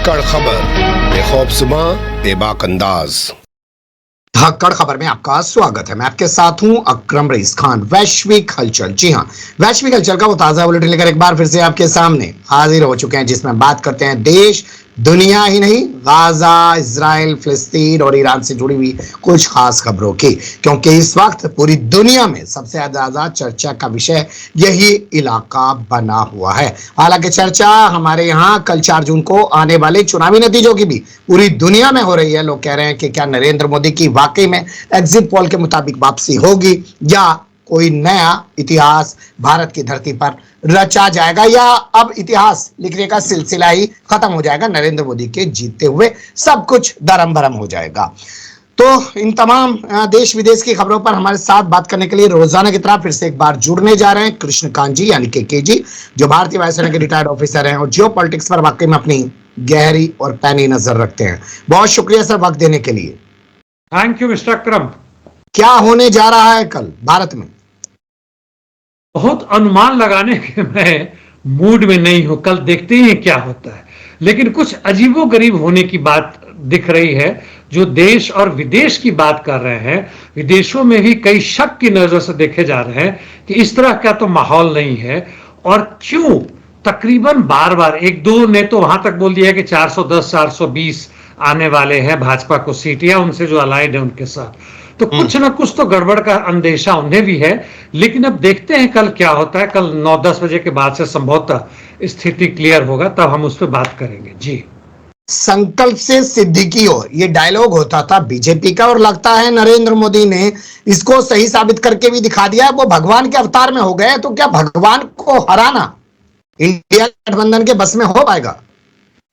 धाकड़ खबर, बेखौफज़ुबां, बेबाक अंदाज। धाकड़ खबर में आपका स्वागत है। मैं आपके साथ हूं अकरम रईस खान। वैश्विक हलचल, जी हां, वैश्विक हलचल का वो ताजा बुलेटिन लेकर एक बार फिर से आपके सामने हाजिर हो चुके हैं, जिसमें बात करते हैं देश दुनिया ही नहीं, गाजा, इजराइल, फिलिस्तीन और ईरान से जुड़ी हुई कुछ खास खबरों की, क्योंकि इस वक्त पूरी दुनिया में सबसे ज्यादा चर्चा का विषय यही इलाका बना हुआ है। हालांकि चर्चा हमारे यहाँ कल 4 जून को आने वाले चुनावी नतीजों की भी पूरी दुनिया में हो रही है। लोग कह रहे हैं कि क्या नरेंद्र मोदी की वाकई में एग्जिट पोल के मुताबिक वापसी होगी, या कोई नया इतिहास भारत की धरती पर रचा जाएगा, या अब इतिहास लिखने का सिलसिला ही खत्म हो जाएगा, नरेंद्र मोदी के जीतते हुए सब कुछ दरम भरम हो जाएगा। तो इन तमाम देश विदेश की खबरों पर हमारे साथ बात करने के लिए रोजाना की तरह फिर से एक बार जुड़ने जा रहे हैं कृष्णकांत जी, यानी के जी, जो भारतीय वायुसेना के रिटायर्ड ऑफिसर हैं और जियो पॉलिटिक्स पर वाकई में अपनी गहरी और पैनी नजर रखते हैं। बहुत शुक्रिया सर वक्त देने के लिए। थैंक यू मिस्टर अकरम। क्या होने जा रहा है कल भारत में? बहुत अनुमान लगाने के मैं मूड में नहीं हूं, कल देखते हैं क्या होता है, लेकिन कुछ अजीबोगरीब होने की बात दिख रही है। जो देश और विदेश की बात कर रहे हैं, विदेशों में भी कई शक की नजर से देखे जा रहे हैं कि इस तरह का तो माहौल नहीं है। और क्यों तकरीबन बार बार एक दो ने तो वहां तक बोल दिया कि 410 420 आने वाले हैं भाजपा को सीट, या उनसे जो अलाइड है उनके साथ, तो कुछ ना कुछ तो गड़बड़ का अंदेशा उन्हें भी है। लेकिन अब देखते हैं कल क्या होता है। कल 9-10 बजे के बाद से संभवतः स्थिति क्लियर होगा, तब हम उस पर बात करेंगे। जी, संकल्प से सिद्धि की ओर, ये डायलॉग होता था बीजेपी का, और लगता है नरेंद्र मोदी ने इसको सही साबित करके भी दिखा दिया। वो भगवान के अवतार में हो गए, तो क्या भगवान को हराना इंडिया गठबंधन के बस में हो पाएगा?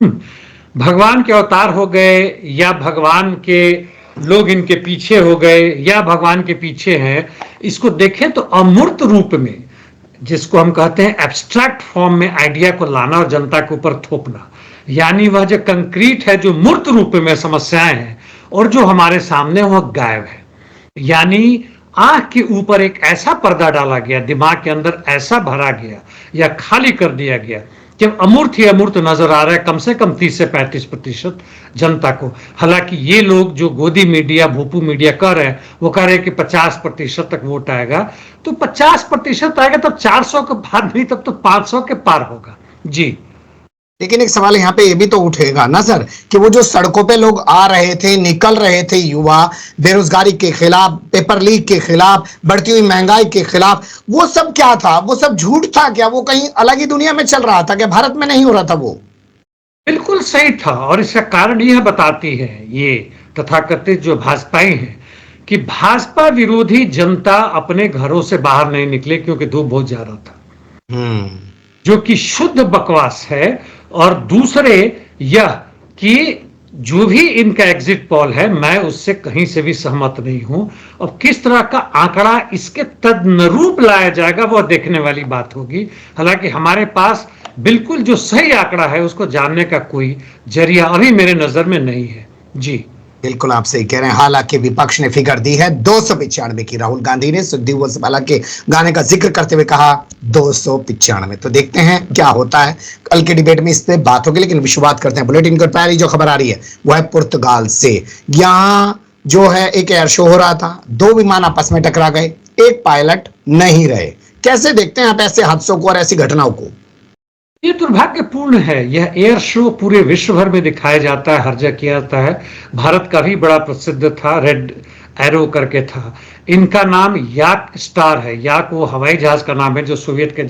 भगवान के अवतार हो गए, या भगवान के लोग इनके पीछे हो गए, या भगवान के पीछे हैं, इसको देखें तो अमूर्त रूप में, जिसको हम कहते हैं एब्स्ट्रैक्ट फॉर्म में आइडिया को लाना और जनता के ऊपर थोपना, यानी वह जो कंक्रीट है, जो मूर्त रूप में समस्याएं हैं, और जो हमारे सामने वह गायब है। यानी आंख के ऊपर एक ऐसा पर्दा डाला गया, दिमाग के अंदर ऐसा भरा गया या खाली कर दिया गया कि अमूर्त ही अमूर्त नजर आ रहा है कम से कम 30 से 35% जनता को। हालांकि ये लोग जो गोदी मीडिया, भूपू मीडिया कर रहे हैं, वो कह रहे हैं कि 50% तक वोट आएगा। तो 50% आएगा तब 400 के बाद नहीं, तब तो 500 के पार होगा। जी, लेकिन एक सवाल यहाँ पे ये भी तो उठेगा ना सर, कि वो जो सड़कों पे लोग आ रहे थे, निकल रहे थे, युवा बेरोजगारी के खिलाफ, पेपर लीक के खिलाफ, बढ़ती हुई महंगाई के खिलाफ, वो सब क्या था? वो सब झूठ था क्या? वो कहीं अलग ही दुनिया में चल रहा था क्या? भारत में नहीं हो रहा था वो? बिल्कुल सही था। और इसका कारण यह बताती है ये तथाकथित जो भाजपाई हैं, कि भाजपा विरोधी जनता अपने घरों से बाहर नहीं निकले, क्योंकि धूप बहुत ज्यादा था, जो कि शुद्ध बकवास है। और दूसरे यह कि जो भी इनका एग्जिट पोल है, मैं उससे कहीं से भी सहमत नहीं हूं। और किस तरह का आंकड़ा इसके तदनुरूप लाया जाएगा, वह देखने वाली बात होगी। हालांकि हमारे पास बिल्कुल जो सही आंकड़ा है उसको जानने का कोई जरिया अभी मेरे नजर में नहीं है। जी, बिल्कुल आप सही कह रहे हैं। हालांकि विपक्ष ने फिगर दी है 295 की। राहुल गांधी ने सुखदेव वसुवाला के गाने का जिक्र करते हुए कहा 295। तो देखते हैं क्या होता है। कल के डिबेट में इस पे बात होगी, लेकिन शुरुआत करते हैं बुलेटिन की। पहली जो खबर आ रही है वो है पुर्तगाल से। यहाँ जो है एक एयर शो हो रहा था, 2 विमान आपस में टकरा गए, एक पायलट नहीं रहे। कैसे देखते हैं आप ऐसे हादसों को और ऐसी घटनाओं को? ये दुर्भाग्यपूर्ण है। यह एयर शो पूरे विश्व भर में दिखाया जाता है, हर जगह किया जाता है। भारत का भी बड़ा प्रसिद्ध था, रेड एरो करके था। इनका नाम याक स्टार है। याक वो हवाई जहाज का नाम है जो सोवियत के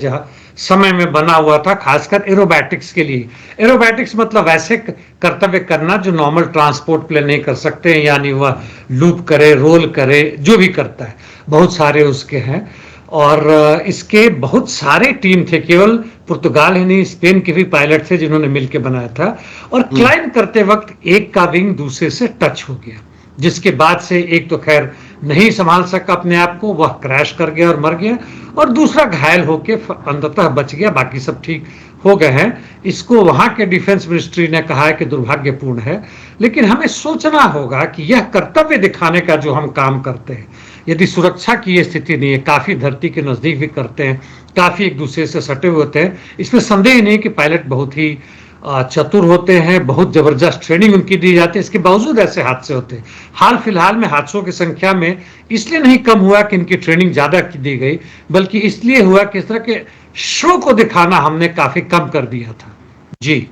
समय में बना हुआ था, खासकर एरोबैटिक्स के लिए। एरोबैटिक्स मतलब ऐसे कर्तव्य करना जो नॉर्मल ट्रांसपोर्ट प्लेन नहीं कर सकते हैं, यानी वह लूप करे, रोल करे, जो भी करता है, बहुत सारे उसके हैं। और इसके बहुत सारे टीम थे, केवल पुर्तगाल ही नहीं, स्पेन के भी पायलट थे जिन्होंने मिलकर बनाया था। और क्लाइंब करते वक्त एक का विंग दूसरे से टच हो गया, जिसके बाद से एक तो खैर नहीं संभाल सका अपने आप को, वह क्रैश कर गया और मर गया, और दूसरा घायल होकर अंततः बच गया। बाकी सब ठीक हो गए हैं। इसको वहां के डिफेंस मिनिस्ट्री ने कहा है कि दुर्भाग्यपूर्ण है, लेकिन हमें सोचना होगा कि यह कर्तव्य दिखाने का जो हम काम करते हैं, यदि सुरक्षा की ये स्थिति नहीं है, काफी धरती के नजदीक भी करते हैं, काफी एक दूसरे से सटे हुए होते हैं, इसमें संदेह नहीं कि पायलट बहुत ही चतुर होते हैं, बहुत जबरदस्त ट्रेनिंग उनकी दी जाती है, इसके बावजूद ऐसे हादसे होते हैं। हाल फिलहाल में हादसों की संख्या में इसलिए नहीं कम हुआ कि इनकी ट्रेनिंग ज्यादा की दी गई, बल्कि इसलिए हुआ कि इस तरह के शो को दिखाना हमने काफी कम कर दिया था। जी,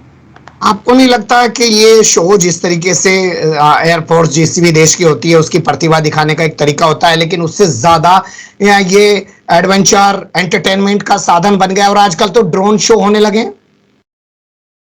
आपको नहीं लगता कि ये शो जिस तरीके से एयरफोर्स जिस भी देश की होती है उसकी प्रतिभा दिखाने का एक तरीका होता है, लेकिन उससे ज्यादा ये एडवेंचर एंटरटेनमेंट का साधन बन गया और आजकल तो ड्रोन शो होने लगे?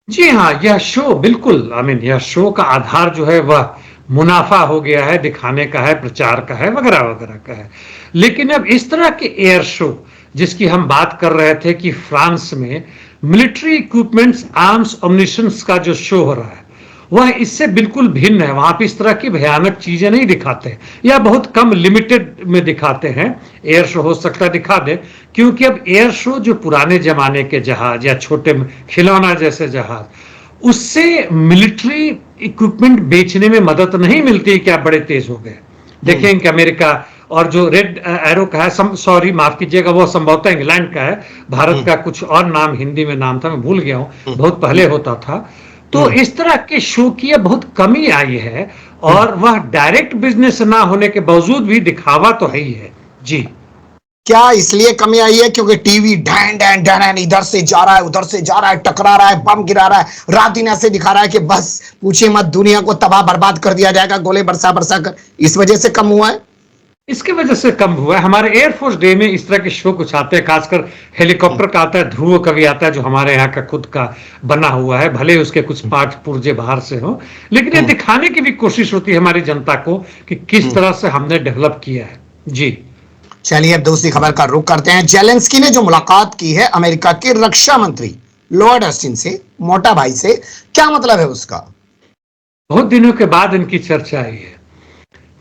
जी हाँ, यह शो बिल्कुल यह शो का आधार जो है वह मुनाफा हो गया है, दिखाने का है, प्रचार का है, वगैरह वगैरह का है। लेकिन अब इस तरह के एयर शो जिसकी हम बात कर रहे थे कि फ्रांस में मिलिट्री इक्विपमेंट्स, आर्म्स, अम्युनिशंस का जो शो हो रहा है वह इससे बिल्कुल भिन्न है। वहां पे इस तरह की भयानक चीजें नहीं दिखाते या बहुत कम लिमिटेड में दिखाते हैं। एयर शो हो सकता है दिखा दे, क्योंकि अब एयर शो जो पुराने जमाने के जहाज या छोटे खिलौना जैसे जहाज, उससे मिलिट्री इक्विपमेंट बेचने में मदद नहीं मिलती कि आप बड़े तेज हो गए। देखें कि अमेरिका और जो रेड एरो का है, सॉरी माफ कीजिएगा, वो संभवतः इंग्लैंड का है, भारत का कुछ और नाम हिंदी में नाम था, मैं भूल गया हूं, बहुत पहले होता था। तो इस तरह के शो की बहुत कमी आई है, और वह डायरेक्ट बिजनेस ना होने के बावजूद भी दिखावा तो है ही है। जी, क्या इसलिए कमी आई है क्योंकि टीवी ढैन ढैन ढैन इधर से जा रहा है, उधर से जा रहा है, टकरा रहा है, बम गिरा रहा है, रात दिन ऐसे दिखा रहा है कि बस पूछिए मत, दुनिया को तबाह बर्बाद कर दिया जाएगा गोले बरसा बरसा कर, इस वजह से कम हुआ है? इसकी वजह से कम हुआ है। हमारे एयरफोर्स डे में इस तरह के शो कुछ आते हैं, खासकर हेलीकॉप्टर का आता है, ध्रुव कवि आता है जो हमारे यहाँ का खुद का बना हुआ है, भले उसके कुछ पार्ट पुर्जे बाहर से हो, लेकिन ये दिखाने की भी कोशिश होती है हमारी जनता को कि किस तरह से हमने डेवलप किया है। जी, चलिए अब दूसरी खबर का रुख करते हैं। जेलेंस्की ने जो मुलाकात की है अमेरिका के रक्षा मंत्री लॉर्ड ऑस्टिन से, मोटा भाई से, क्या मतलब है उसका? बहुत दिनों के बाद इनकी चर्चा आई है।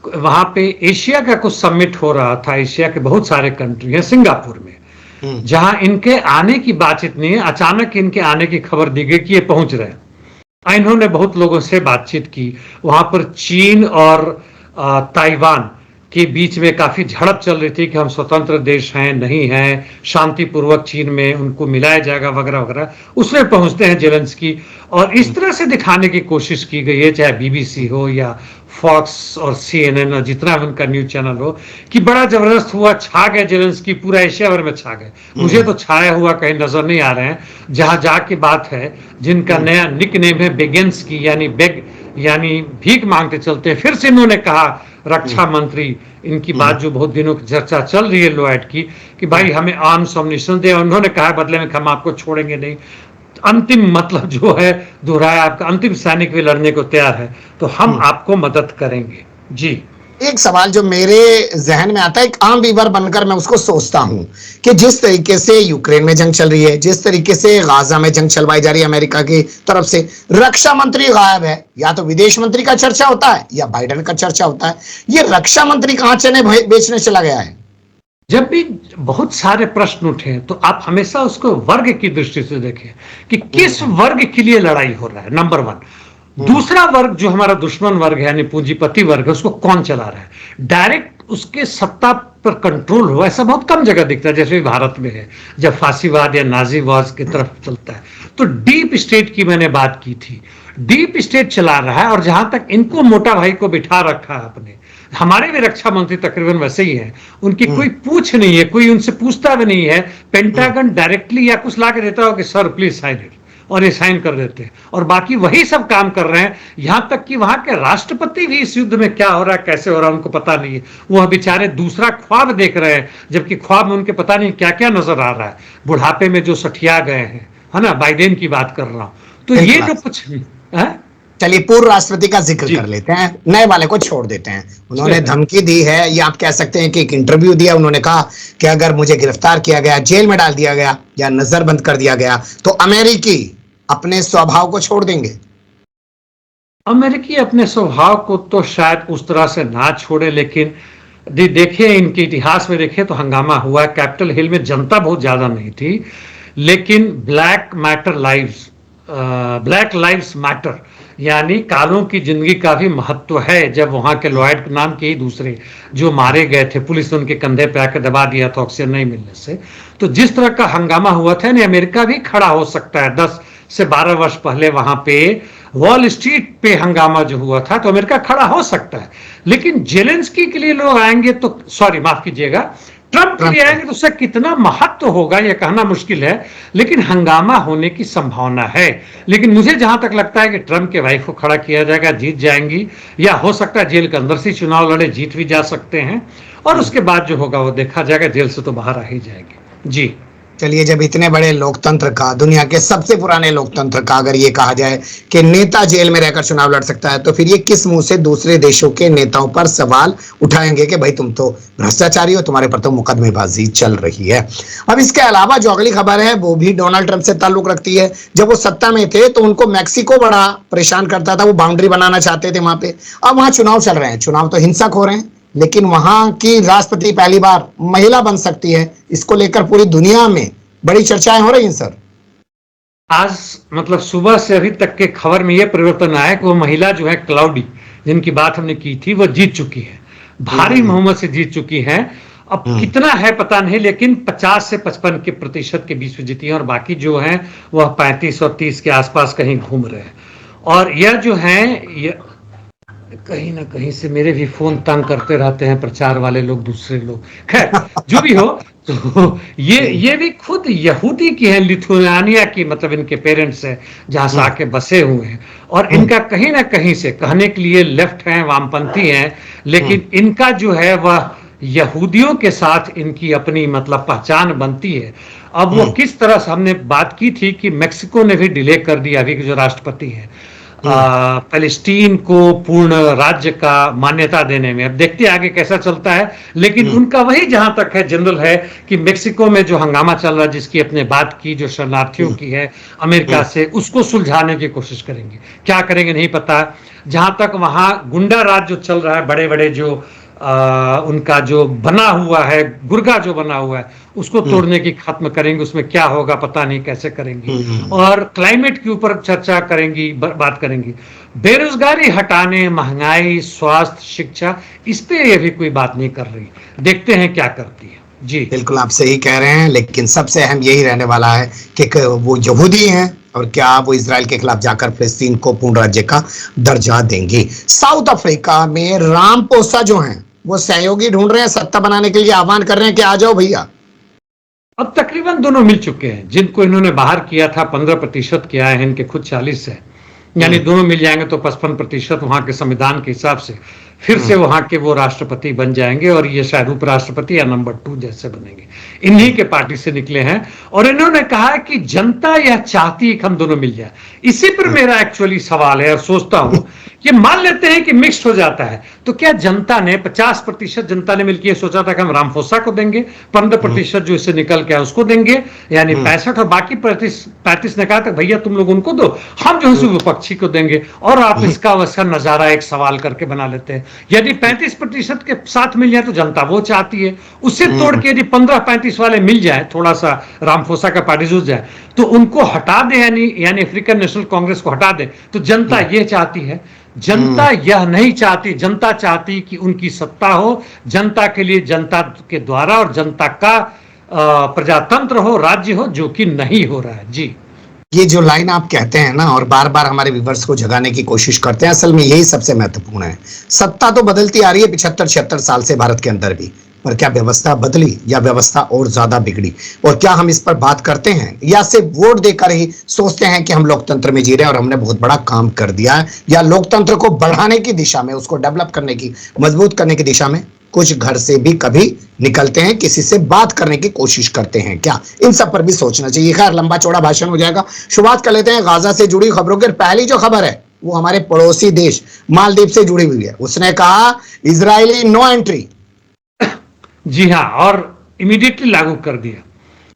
वहां पे एशिया का कुछ समिट हो रहा था, एशिया के बहुत सारे कंट्री हैं सिंगापुर में, जहां इनके आने की बातचीत नहीं है, अचानक इनके आने की खबर दी गई कि ये पहुंच रहे हैं। इन्होंने बहुत लोगों से बातचीत की। वहां पर चीन और ताइवान के बीच में काफी झड़प चल रही थी कि हम स्वतंत्र देश हैं नहीं हैं, शांतिपूर्वक चीन में उनको मिलाया जाएगा वगैरह वगैरह। उसमें पहुंचते हैं जेलेंस्की, और इस तरह से दिखाने की कोशिश की गई है, चाहे बीबीसी हो या फॉक्स और CNN और जितना भी उनका न्यूज चैनल हो, कि बड़ा जबरदस्त हुआ, छा गए जेलेंस्की, पूरा एशिया भर में छा गए। मुझे तो छाया हुआ कहीं नजर नहीं आ रहे हैं। जहां जाके बात है, जिनका नया निक नेम है बेगेंस्की, यानी बेग यानी भीख मांगते चलते हैं। फिर से इन्होंने कहा, रक्षा मंत्री, इनकी बात जो बहुत दिनों की चर्चा चल रही है लॉयड की, कि भाई हमें आर्म्स अम्युनिशन दे, उन्होंने कहा बदले में हम आपको छोड़ेंगे नहीं। अंतिम मतलब जो है दोहराया, आपका अंतिम सैनिक भी लड़ने को तैयार है, तो हम आपको मदद करेंगे। जी, एक सवाल जो मेरे जहन में आता है, एक आम व्यूअर बनकर मैं उसको सोचता हूं कि जिस तरीके से यूक्रेन में जंग चल रही है, जिस तरीके से गाजा में जंग चलवाई जा रही है अमेरिका की तरफ से, रक्षा मंत्री गायब है। या तो विदेश मंत्री का चर्चा होता है या बाइडेन का चर्चा होता है। ये रक्षा मंत्री कहां चने बेचने चला गया है? जब भी बहुत सारे प्रश्न उठे तो आप हमेशा उसको वर्ग की दृष्टि से देखें कि किस वर्ग के लिए लड़ाई हो रहा है, नंबर वन। दूसरा वर्ग जो हमारा दुश्मन वर्ग है, यानी पूंजीपति वर्ग है, उसको कौन चला रहा है। डायरेक्ट उसके सत्ता पर कंट्रोल हो ऐसा बहुत कम जगह दिखता है, जैसे भारत में है जब फांसीवाद या नाजीवाद की तरफ चलता है। तो डीप स्टेट की मैंने बात की थी, डीप स्टेट चला रहा है, और जहां तक इनको मोटा भाई को बिठा रखा है अपने, हमारे भी रक्षा मंत्री तकरीबन वैसे ही हैं, उनकी कोई पूछ नहीं है, कोई उनसे पूछता भी नहीं है। पेंटागन डायरेक्टली या कुछ ला के देता हो कि सर प्लीज साइन इट, और ये साइन कर देते हैं, और बाकी वही सब काम कर रहे हैं। यहां तक कि वहां के राष्ट्रपति भी इस युद्ध में क्या हो रहा है, कैसे हो रहा है, उनको पता नहीं है। वह बेचारे दूसरा ख्वाब देख रहे हैं, जबकि ख्वाब में उनके पता नहीं क्या क्या नजर आ रहा है। बुढ़ापे में जो सठिया गए हैं, है ना, बाइडेन की बात कर रहा हूं। तो ये जो कुछ है, चलिए पूर्व राष्ट्रपति का जिक्र कर लेते हैं, नए वाले को छोड़ देते हैं। उन्होंने धमकी दी है, या आप कह सकते हैं कि एक इंटरव्यू दिया, उन्होंने कहा कि अगर मुझे गिरफ्तार किया गया, जेल में डाल दिया गया या नजरबंद कर दिया गया तो अमेरिकी अपने स्वभाव को छोड़ देंगे। अमेरिकी अपने स्वभाव को तो शायद उस तरह से ना छोड़े, लेकिन देखिए इनके इतिहास में देखें तो हंगामा हुआ। कैपिटल हिल में जनता बहुत ज्यादा नहीं थी, लेकिन ब्लैक लाइव्स मैटर, यानी कालों की जिंदगी का भी महत्व है। जब वहां के लॉयड नाम के ही दूसरे जो मारे गए थे, पुलिस ने उनके कंधे पे आकर दबा दिया था ऑक्सीजन नहीं मिलने से। तो जिस तरह का हंगामा हुआ था, अमेरिका भी खड़ा हो सकता है 10 से 12 वर्ष पहले वहां पे वॉल स्ट्रीट पे हंगामा जो हुआ था, तो अमेरिका खड़ा हो सकता है। लेकिन जेलेंस्की के लिए लोग आएंगे तो, सॉरी माफ कीजिएगा, ट्रंप के लिए आएंगे तो उसका कितना महत्व होगा यह कहना मुश्किल है, लेकिन हंगामा होने की संभावना है। लेकिन मुझे जहां तक लगता है कि ट्रंप के वाइफ को खड़ा किया जाएगा, जीत जाएंगी, या हो सकता है जेल के अंदर से चुनाव लड़े, जीत भी जा सकते हैं, और उसके बाद जो होगा वो देखा जाएगा, जेल से तो बाहर आ ही जाएगी। जी चलिए, जब इतने बड़े लोकतंत्र का, दुनिया के सबसे पुराने लोकतंत्र का, अगर ये कहा जाए कि नेता जेल में रहकर चुनाव लड़ सकता है, तो फिर ये किस मुंह से दूसरे देशों के नेताओं पर सवाल उठाएंगे कि भाई तुम तो भ्रष्टाचारी हो, तुम्हारे पर तो मुकदमेबाजी चल रही है। अब इसके अलावा जो अगली खबर है वो भी डोनाल्ड ट्रंप से ताल्लुक रखती है। जब वो सत्ता में थे तो उनको मैक्सिको बड़ा परेशान करता था, वो बाउंड्री बनाना चाहते थे वहां पे। अब वहां चुनाव चल रहे हैं, चुनाव तो हिंसक हो रहे हैं, लेकिन वहां की राष्ट्रपति पहली बार महिला बन सकती है। इसको लेकर पूरी दुनिया में बड़ी चर्चाएं हो रही हैं सर। आज मतलब सुबह से अभी तक के खबर में यह परिवर्तन आया कि वो महिला जो है क्लाउडी, जिनकी बात हमने की थी, वो जीत चुकी है, भारी बहुमत से जीत चुकी है। अब कितना है पता नहीं, लेकिन 50 से 55% के बीच में जीती है, और बाकी जो है वह 35 और 30 के आसपास कहीं घूम रहे हैं। और यह जो है, यह कहीं ना कहीं से मेरे भी फोन तंग करते रहते हैं, प्रचार वाले लोग, दूसरे लोग, खैर जो भी हो। तो ये भी खुद यहूदी की है, लिथुआनिया की, मतलब इनके पेरेंट्स है, जहां से आके बसे हुए हैं, और इनका कहीं ना कहीं से कहने के लिए लेफ्ट हैं, वामपंथी हैं, लेकिन इनका जो है वह यहूदियों के साथ इनकी अपनी मतलब पहचान बनती है। अब वो किस तरह से, हमने बात की थी कि मेक्सिको ने भी डिले कर दिया, अभी के जो राष्ट्रपति है पैलेस्टीन को पूर्ण राज्य का मान्यता देने में। अब देखते हैं आगे कैसा चलता है, लेकिन उनका वही जहां तक है जनरल है कि मेक्सिको में जो हंगामा चल रहा है, जिसकी अपने बात की, जो शरणार्थियों की है अमेरिका से, उसको सुलझाने की कोशिश करेंगे। क्या करेंगे नहीं पता। जहां तक वहां गुंडा राज जो चल रहा है, बड़े बड़े जो उनका जो बना हुआ है, गुर्गा जो बना हुआ है, उसको तोड़ने की खत्म करेंगे। उसमें क्या होगा पता नहीं, कैसे करेंगी। और क्लाइमेट के ऊपर चर्चा करेंगी, बात करेंगी। बेरोजगारी हटाने, महंगाई, स्वास्थ्य, शिक्षा, इस पे ये भी कोई बात नहीं कर रही। देखते हैं क्या करती है। जी बिल्कुल आप सही कह रहे हैं, लेकिन सबसे अहम यही रहने वाला है कि वो यहूदी हैं और क्या वो इजराइल के खिलाफ जाकर फिलिस्तीन को पूर्ण राज्य का दर्जा देंगी। साउथ अफ्रीका में रामपोसा जो हैं वो सहयोगी ढूंढ रहे हैं, सत्ता बनाने के लिए आह्वान कर रहे हैं कि आ जाओ भैया। अब तकरीबन दोनों मिल चुके हैं। जिनको इन्होंने बाहर किया था 15% किया है, इनके खुद 40 है, यानी दोनों मिल जाएंगे तो 55% वहां के संविधान के हिसाब से फिर से वहां के वो राष्ट्रपति बन जाएंगे, और ये शायद उपराष्ट्रपति या नंबर 2 जैसे बनेंगे। इन्हीं के पार्टी से निकले हैं, और इन्होंने कहा कि जनता यह चाहती है कि हम दोनों मिल जाए। इसी पर मेरा एक्चुअली सवाल है, और सोचता हूं कि मान लेते हैं कि मिक्स्ड हो जाता है, तो क्या जनता ने 50% जनता ने मिलकर सोचा था कि हम रामफोसा को देंगे, 15% जो इससे निकल के उसको देंगे, यानी 65, और बाकी 35 ने कहा था भैया तुम लोग उनको दो, हम जो है विपक्षी को देंगे, और आप इसका वैसा नजारा एक सवाल करके बना लेते हैं। यदि 35% के साथ मिल जाए तो जनता वो चाहती है, उससे तोड़ के यदि 15-35 वाले मिल जाए, थोड़ा सा रामफोसा का पार्टी जुट जाए, तो उनको हटा दे, यानी अफ्रीकन नेशनल कांग्रेस को हटा दे, तो जनता ये चाहती है। जनता यह नहीं चाहती, जनता चाहती कि उनकी सत्ता हो, जनता के लिए, जनता के द्वारा, और जनता का प्रजातंत्र हो, राज्य हो, जो कि नहीं हो रहा है। जी ये जो लाइन आप कहते हैं ना, और बार बार हमारे व्यूअर्स को जगाने की कोशिश करते हैं, असल में यही सबसे महत्वपूर्ण है। सत्ता तो बदलती आ रही है 75-76 साल से भारत के अंदर भी, पर क्या व्यवस्था बदली या व्यवस्था और ज्यादा बिगड़ी? और क्या हम इस पर बात करते हैं, या सिर्फ वोट देकर ही सोचते हैं कि हम लोकतंत्र में जी रहे हैं और हमने बहुत बड़ा काम कर दिया है, या लोकतंत्र को बढ़ाने की दिशा में, उसको डेवलप करने की, मजबूत करने की दिशा में कुछ घर से भी कभी निकलते हैं, किसी से बात करने की कोशिश करते हैं क्या? इन सब पर भी सोचना चाहिए। खैर लंबा चौड़ा भाषण हो जाएगा, शुरुआत कर लेते हैं गाजा से जुड़ी खबरों की। पहली जो खबर है वो हमारे पड़ोसी देश मालदीव से जुड़ी हुई है। उसने कहा इजरायली नो एंट्री। जी हाँ, और इमीडिएटली लागू कर दिया।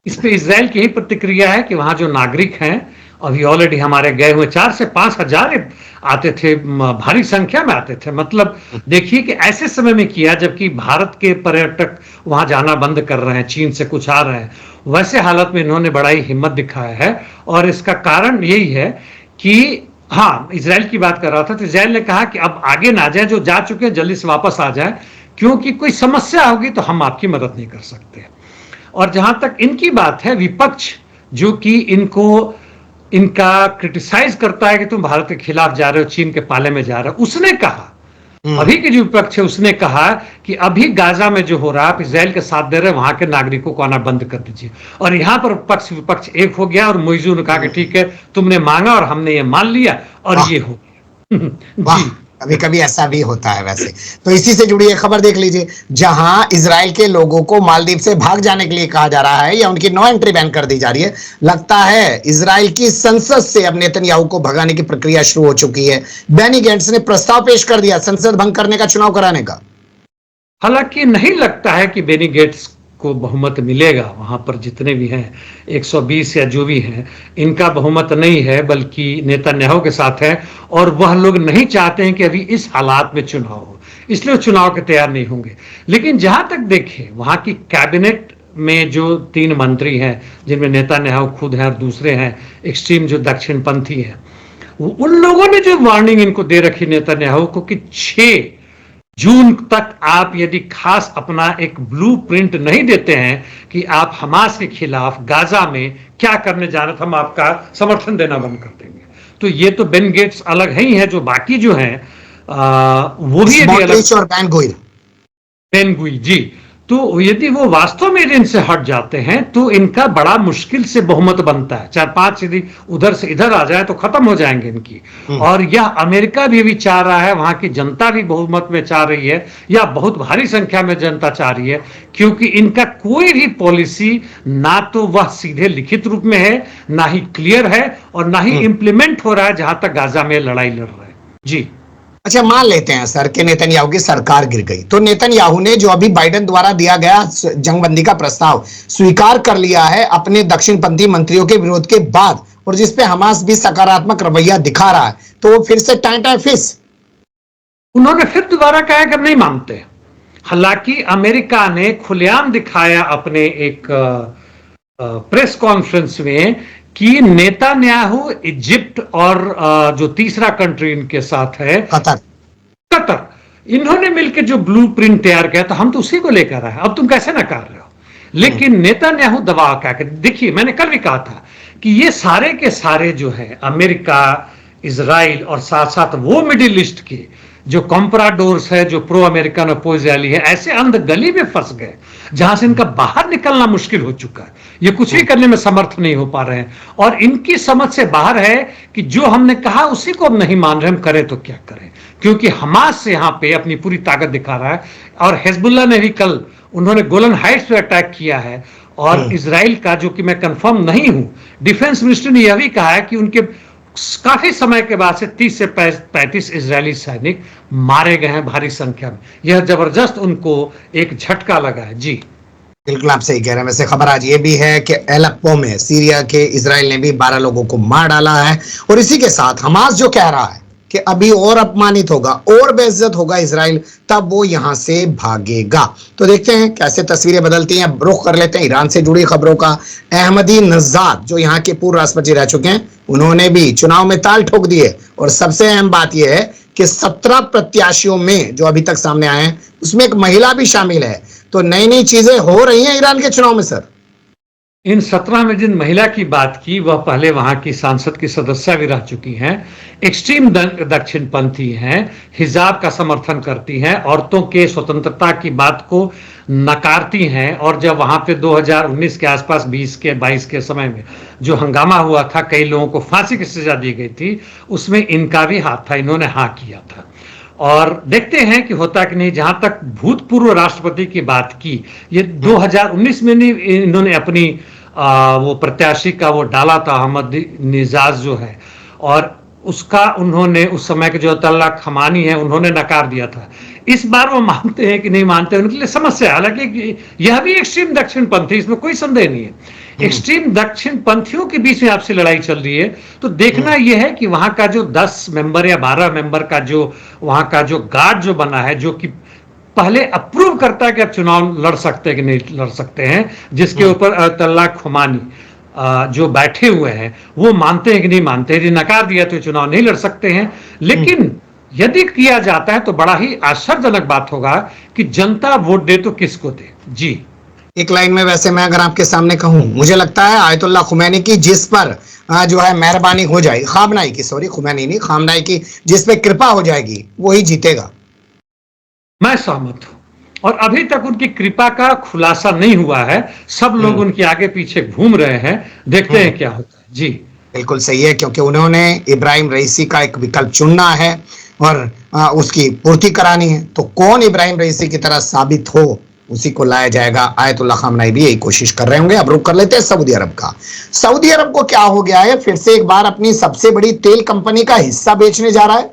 इस पे इजराइल की ही प्रतिक्रिया है कि वहां जो नागरिक हैं, अभी ऑलरेडी हमारे गए हुए 4 से 5 हजार आते थे, भारी संख्या में आते थे। मतलब देखिए कि ऐसे समय में किया जबकि भारत के पर्यटक वहां जाना बंद कर रहे हैं, चीन से कुछ आ रहे हैं, वैसे हालत में इन्होंने बड़ा ही हिम्मत दिखाया है। और इसका कारण यही है कि हाँ, इजराइल की बात कर रहा था, तो इजराइल ने कहा कि अब आगे ना जाए, जो जा चुके हैं जल्दी से वापस आ जाए, क्योंकि कोई समस्या होगी तो हम आपकी मदद नहीं कर सकते। और जहां तक इनकी बात है, विपक्ष जो कि इनको इनका क्रिटिसाइज करता है कि तुम भारत के खिलाफ जा रहे हो, चीन के पाले में जा रहे हो। उसने कहा, अभी के जो विपक्ष है उसने कहा कि अभी गाजा में जो हो रहा है, आप इसराइल के साथ दे रहे हैं, वहां के नागरिकों को आना बंद कर दीजिए। और यहां पर पक्ष विपक्ष एक हो गया और मोइजू ने कहा कि ठीक है, तुमने मांगा और हमने ये मान लिया और ये हो गया। जी, कभी कभी ऐसा भी होता है वैसे। तो इसी से जुड़ी एक खबर देख लीजिए, जहां इजराइल के लोगों को मालदीव से भाग जाने के लिए कहा जा रहा है या उनकी नो एंट्री बैन कर दी जा रही है। लगता है इजराइल की संसद से अब नेतन्याहू को भगाने की प्रक्रिया शुरू हो चुकी है। बेनी गैंट्स ने प्रस्ताव पेश कर दिया संसद भंग करने का, चुनाव कराने का। हालांकि नहीं लगता है कि बेनी गेट्स को बहुमत मिलेगा। वहां पर जितने भी हैं 120 या जो भी हैं, इनका बहुमत नहीं है, बल्कि नेतन्याहू के साथ है। और वह लोग नहीं चाहते हैं कि अभी इस हालात में चुनाव हो, इसलिए चुनाव के तैयार नहीं होंगे। लेकिन जहां तक देखें, वहां की कैबिनेट में जो 3 मंत्री हैं, जिनमें नेतन्याहू खुद हैं और दूसरे हैं एक्सट्रीम जो दक्षिणपंथी हैं, उन लोगों ने जो वार्निंग इनको दे रखी नेतन्याहू को कि 6 जून तक आप यदि खास अपना एक ब्लूप्रिंट नहीं देते हैं कि आप हमास के खिलाफ गाजा में क्या करने जा रहे थे, हम आपका समर्थन देना बंद कर देंगे। तो ये तो बेन गेट्स अलग ही है, जो बाकी जो हैं वो भी अलग। और बेन गुई जी, तो यदि वो वास्तव में इनसे हट जाते हैं तो इनका बड़ा मुश्किल से बहुमत बनता है। 4-5 यदि उधर से इधर आ जाए तो खत्म हो जाएंगे इनकी। और यह अमेरिका भी चाह रहा है, वहां की जनता भी बहुमत में चाह रही है, या बहुत भारी संख्या में जनता चाह रही है, क्योंकि इनका कोई भी पॉलिसी ना तो वह सीधे लिखित रूप में है, ना ही क्लियर है, और ना ही इंप्लीमेंट हो रहा है जहां तक गाजा में लड़ाई लड़ रहे हैं। जी, अच्छा, मान लेते हैं सर कि नेतन्याहू की सरकार गिर गई, तो नेतन्याहू ने जो अभी बाइडेन द्वारा दिया गया जंगबंदी का प्रस्ताव स्वीकार कर लिया है अपने दक्षिणपंथी मंत्रियों के विरोध के बाद, और जिसपे हमास भी सकारात्मक रवैया दिखा रहा है, तो वो फिर से टाइम फिस उन्होंने फिर दोबारा कहा कि नहीं मानते। हालांकि अमेरिका ने खुलेआम दिखाया अपने एक प्रेस कॉन्फ्रेंस में कि नेतन्याहू इजिप्ट और जो तीसरा कंट्री इनके साथ है कतर, इन्होंने मिलकर जो ब्लूप्रिंट तैयार किया, तो हम तो उसी को लेकर आए, अब तुम कैसे नकार रहे हो। लेकिन नेतन्याहू दबाव क्या कर, देखिए मैंने कल भी कहा था कि ये सारे के सारे जो है अमेरिका, इजराइल और साथ साथ वो मिडिल ईस्ट के जो कॉम्प्राडोर्स है, जो प्रो अमेरिकन अपोज रैली है, ऐसे अंध गली में फंस गए जहां से इनका बाहर निकलना मुश्किल हो चुका है। ये कुछ भी करने में समर्थ नहीं हो पा रहे हैं, और इनकी समझ से बाहर है कि जो हमने कहा उसी को अब नहीं मान रहे, हम करें तो क्या करें, क्योंकि हमास से यहां पे अपनी पूरी ताकत दिखा रहा है। और हिजबुल्लाह ने भी कल उन्होंने गोलन हाइट्स पे अटैक किया है, और इसराइल का, जो कि मैं कंफर्म नहीं हूं, डिफेंस मिनिस्टर ने यह भी कहा है कि उनके काफी समय के बाद से 30 से 35 इजरायली सैनिक मारे गए हैं भारी संख्या में। यह जबरदस्त उनको एक झटका लगा है। जी, बिल्कुल आप सही कह रहे हैं। वैसे खबर आज ये भी है कि एलेप्पो में सीरिया के इजराइल ने भी 12 लोगों को मार डाला है, और इसी के साथ हमास जो कह रहा है कि अभी और अपमानित होगा और बेइज्जत होगा इजराइल, तब वो यहां से भागेगा। तो देखते हैं कैसे तस्वीरें बदलती हैं। रुख कर लेते हैं ईरान से जुड़ी खबरों का। अहमदी नजाद जो यहाँ के पूर्व राष्ट्रपति रह चुके हैं, उन्होंने भी चुनाव में ताल ठोक दिए, और सबसे अहम बात यह है कि 17 प्रत्याशियों में जो अभी तक सामने आए हैं उसमें एक महिला भी शामिल है। तो नई नई चीजें हो रही हैं ईरान के चुनाव में सर। इन 17 में जिन महिला की बात की, वह पहले वहां की सांसद की सदस्य भी रह चुकी हैं, एक्सट्रीम दक्षिणपंथी हैं, हिजाब का समर्थन करती हैं, औरतों के स्वतंत्रता की बात को नकारती हैं। और जब वहां पे 2019 के आसपास 20 के 22 के समय में जो हंगामा हुआ था, कई लोगों को फांसी की सजा दी गई थी, उसमें इनका भी हाथ था, इन्होंने हाँ किया था। और देखते हैं कि होता कि नहीं। जहां तक भूतपूर्व राष्ट्रपति की बात की, ये 2019 में नहीं, इन्होंने अपनी वो प्रत्याशी का वो डाला था, अहमद निजाज जो है, और उसका उन्होंने उस समय के जो अयतुल्लाह खमानी है उन्होंने नकार दिया था। इस बार वो मानते हैं कि नहीं मानते, उनके लिए समस्या। हालांकि यह भी एक्सट्रीम दक्षिणपंथी, इसमें कोई संदेह नहीं है। एक्सट्रीम दक्षिणपंथियों के बीच में आपसी लड़ाई चल रही है, तो देखना यह है कि वहां का जो 10 मेंबर या 12 मेंबर का जो वहां का जो गार्ड जो बना है, जो कि पहले अप्रूव करता है कि आप चुनाव लड़ सकते हैं कि नहीं लड़ सकते हैं, जिसके ऊपर अयतुल्लाह खुमानी जो बैठे हुए हैं वो मानते हैं कि नहीं मानते हैं। यदि नकार दिया तो चुनाव नहीं लड़ सकते हैं। लेकिन यदि किया जाता है तो बड़ा ही आश्चर्यजनक बात होगा कि जनता वोट दे तो किसको दे। जी, एक लाइन में वैसे मैं अगर आपके सामने कहूं, मुझे लगता है आयतुल्लाह खुमैनी की जिस पर जो है मेहरबानी हो जाएगी, खामनाई की, सॉरी खुमैनी नहीं, खामनाई की जिस पे कृपा हो जाएगी वही जीतेगा। मैं सहमत हूं। और अभी तक उनकी कृपा का खुलासा नहीं हुआ है, सब लोग उनके आगे पीछे घूम रहे हैं, देखते हैं क्या होता है। जी बिल्कुल सही है, क्योंकि उन्होंने इब्राहिम रईसी का एक विकल्प चुनना है और उसकी पूर्ति करानी है। तो कौन इब्राहिम रईसी की तरह साबित हो, उसी को लाया जाएगा। आयतुल्लाह खामनाई भी यही कोशिश कर रहे होंगे। अब रुक कर लेते हैं सऊदी अरब का। सऊदी अरब को क्या हो गया है, फिर से एक बार अपनी सबसे बड़ी तेल कंपनी का हिस्सा बेचने जा रहा है।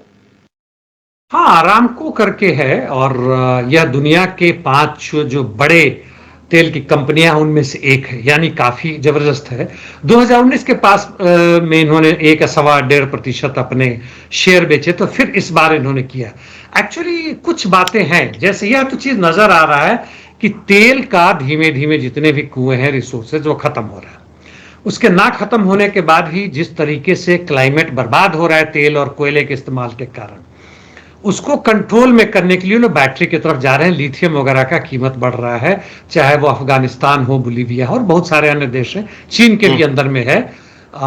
हाँ, आरामको करके है, और यह दुनिया के 5 जो बड़े तेल की कंपनियां हैं उनमें से एक है, यानी काफी जबरदस्त है। 2019 के पास में इन्होंने 1.25% अपने शेयर बेचे, तो फिर इस बार इन्होंने किया। एक्चुअली कुछ बातें हैं, जैसे यह तो चीज नजर आ रहा है कि तेल का धीमे धीमे जितने भी कुएं हैं, रिसोर्सेज, वो खत्म हो रहा है। उसके ना खत्म होने के बाद ही जिस तरीके से क्लाइमेट बर्बाद हो रहा है तेल और कोयले के इस्तेमाल के कारण, उसको कंट्रोल में करने के लिए लोग बैटरी की तरफ जा रहे हैं। लिथियम वगैरह का कीमत बढ़ रहा है, चाहे वो अफगानिस्तान हो, बोलीविया हो, और बहुत सारे अन्य देश हैं, चीन के भी अंदर में है,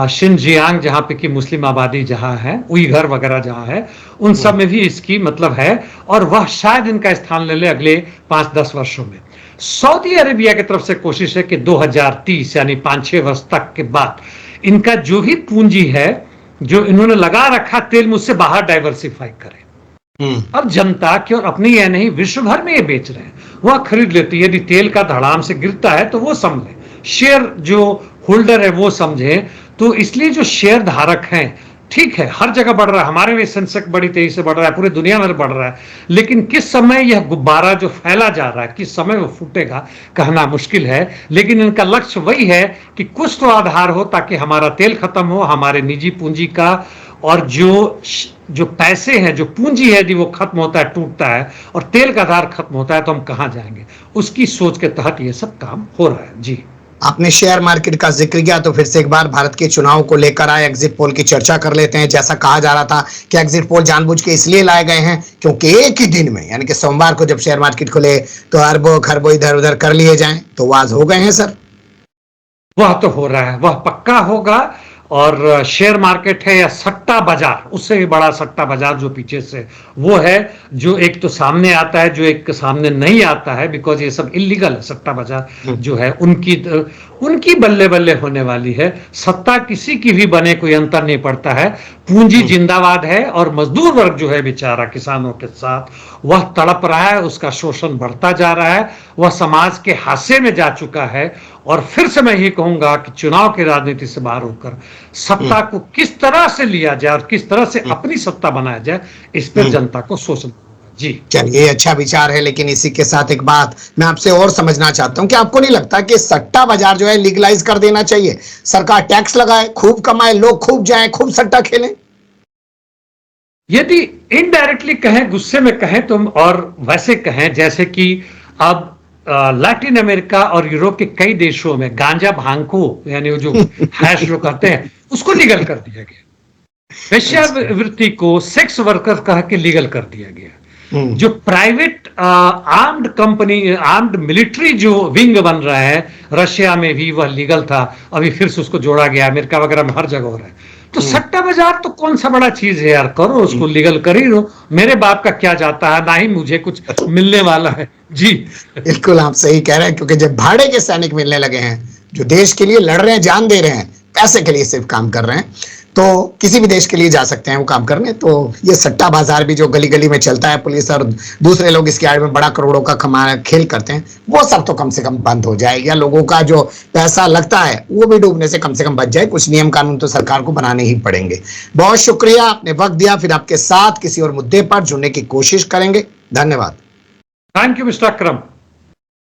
शिनजियांग जहां पे कि मुस्लिम आबादी जहां है, उइघर वगैरह जहां है, उन सब में भी इसकी मतलब है, और वह शायद इनका स्थान ले ले अगले 5-10 वर्षों में। सऊदी अरेबिया की तरफ से कोशिश है कि 2030 यानी 5-6 वर्ष तक के बाद इनका जो भी पूंजी है जो इन्होंने लगा रखा तेल में, उससे बाहर डाइवर्सिफाई करें। अब जनता की और अपनी यह नहीं, विश्व भर में ये बेच रहे हैं, वह खरीद लेती है। यदि तेल का धड़ाम से गिरता है तो वो समझे, शेयर जो होल्डर है वो समझे। तो इसलिए जो शेयर धारक हैं, ठीक है, हर जगह बढ़ रहा है, हमारे में सेंसेक्स बड़ी तेजी से बढ़ रहा है, पूरी दुनिया में बढ़ रहा है, लेकिन किस समय यह गुब्बारा जो फैला जा रहा है, किस समय वो फूटेगा, कहना मुश्किल है। लेकिन इनका लक्ष्य वही है कि कुछ तो आधार हो, ताकि हमारा तेल खत्म हो, हमारे निजी पूंजी का, और जो पैसे हैं, जो पूंजी है, यदि वो खत्म होता है, टूटता है, और तेल का आधार खत्म होता है, तो हम कहां जाएंगे। उसकी सोच के तहत ये सब काम हो रहा है। जी, आपने शेयर मार्केट का जिक्र किया, तो फिर से एक बार भारत के चुनाव को लेकर आए एग्जिट पोल की चर्चा कर लेते हैं। जैसा कहा जा रहा था कि एग्जिट पोल जानबूझ के इसलिए लाए गए हैं क्योंकि एक ही दिन में, यानी कि सोमवार को जब शेयर मार्केट खुले, तो अरबों खरबों इधर उधर कर लिए जाएं, तो वो आज हो गए हैं सर। वह तो हो रहा है, वह पक्का होगा। और शेयर मार्केट है या सट्टा बाजार, उससे भी बड़ा सट्टा बाजार जो पीछे से वो है, जो एक तो सामने आता है, जो एक सामने नहीं आता है, बिकॉज ये सब इलीगल है। सट्टा बाजार जो है उनकी बल्ले बल्ले होने वाली है। सत्ता किसी की भी बने, कोई अंतर नहीं पड़ता है। पूंजी जिंदाबाद है, और मजदूर वर्ग जो है बेचारा किसानों के साथ, वह तड़प रहा है, उसका शोषण बढ़ता जा रहा है, वह समाज के हाशिए में जा चुका है। और फिर से मैं ये कहूंगा कि चुनाव की राजनीति से बाहर होकर सत्ता को किस तरह से लिया जाए और किस तरह से अपनी सत्ता बनाया जाए, इस पर जनता को सोचना। जी, चलिए, अच्छा विचार है, लेकिन इसी के साथ एक बात मैं आपसे और समझना चाहता हूं कि आपको नहीं लगता कि सट्टा बाजार जो है लीगलाइज कर देना चाहिए? सरकार टैक्स लगाए, खूब कमाए, लोग खूब जाएं, खूब सट्टा खेलें। यदि इनडायरेक्टली कहें, गुस्से में कहें तो, और वैसे कहें जैसे कि अब लैटिन अमेरिका और यूरोप के कई देशों में गांजा भांग को, यानी वो जो हैश जो कहते हैं, उसको लीगल कर दिया गया। वेश्यावृत्ति को सेक्स वर्कर कह के लीगल कर दिया गया। जो private armed company, armed military जो विंग बन रहा है, रशिया में भी वह लीगल था, अभी फिर से उसको जोड़ा गया, अमेरिका वगैरह में हर जगह हो रहा है। तो सट्टा बाजार तो कौन सा बड़ा चीज है यार, करो उसको, लीगल कर ही लो, मेरे बाप का क्या जाता है, ना ही मुझे कुछ मिलने वाला है। जी, बिल्कुल आप सही कह रहे हैं, क्योंकि जब भाड़े के सैनिक मिलने लगे हैं, जो देश के लिए लड़ रहे हैं, जान दे रहे हैं, पैसे के लिए सिर्फ काम कर रहे हैं, तो किसी भी देश के लिए जा सकते हैं वो काम करने। तो ये सट्टा बाजार भी जो गली गली में चलता है, पुलिस और दूसरे लोग इसके आड़ में बड़ा करोड़ों का खेल करते हैं, वो सब तो कम से कम बंद हो जाए, या लोगों का जो पैसा लगता है वो भी डूबने से कम बच जाए। कुछ नियम कानून तो सरकार को बनाने ही पड़ेंगे। बहुत शुक्रिया, आपने वक्त दिया। फिर आपके साथ किसी और मुद्दे पर जुड़ने की कोशिश करेंगे। धन्यवाद। Thank you mister Akram.